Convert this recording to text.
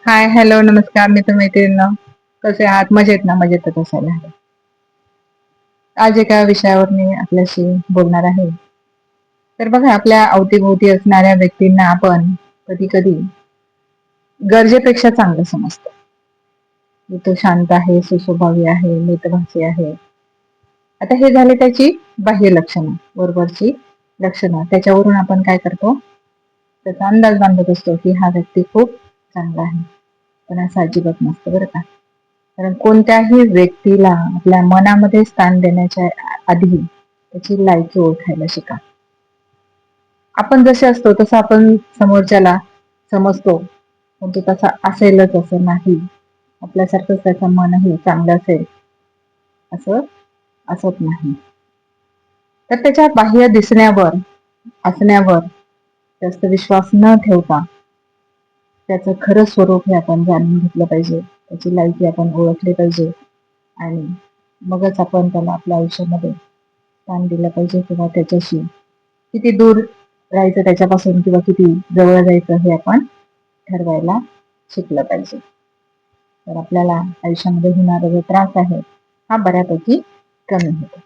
हाय, hello, नमस्कार मित्र मैत्रिणींनो. कसे आहात? मजेत ना? मजेतच असायला हवं. आज एका विषयावर मी आपल्याशी बोलणार आहे. तर बघा, आपल्या अवतीभोवती असणाऱ्या व्यक्तींना आपण कधी कधी गरजेपेक्षा चांगलं समजतो. की तो शांत आहे, सुस्वभावी आहे, मितभाषी आहे. आता हे झाले त्याची बाह्य लक्षणं, वरवरची लक्षणं. त्याच्यावरून आपण काय करतो? त्याचा अंदाज बांधत असतो की हा व्यक्ती खूप चांगला आहे. पण असं अजिबात नसतं बरं का. कारण कोणत्याही व्यक्तीला आपल्या मनामध्ये स्थान देण्याच्या आधी त्याची लायकी ओळखायला शिका. आपण जसे असतो तसं आपण समोरच्याला समजतो, पण तो तसा असेलच असं नाही. आपल्यासारखंच त्याचं मनही चांगलं असेल असं असत नाही. तर त्याच्या बाह्य दिसण्यावर, असण्यावर जास्त विश्वास न ठेवता त्याचं खरं स्वरूप हे आपण जाणून घेतलं पाहिजे. त्याची लायकी आपण ओळखली पाहिजे आणि मगच आपण त्याला आपल्या आयुष्यामध्ये स्थान दिलं पाहिजे किंवा त्याच्याशी किती दूर राहायचं त्याच्यापासून किंवा किती जवळ जायचं हे आपण ठरवायला शिकलं पाहिजे. तर आपल्याला आयुष्यामध्ये होणारा जो त्रास आहे हा बऱ्यापैकी कमी होतो.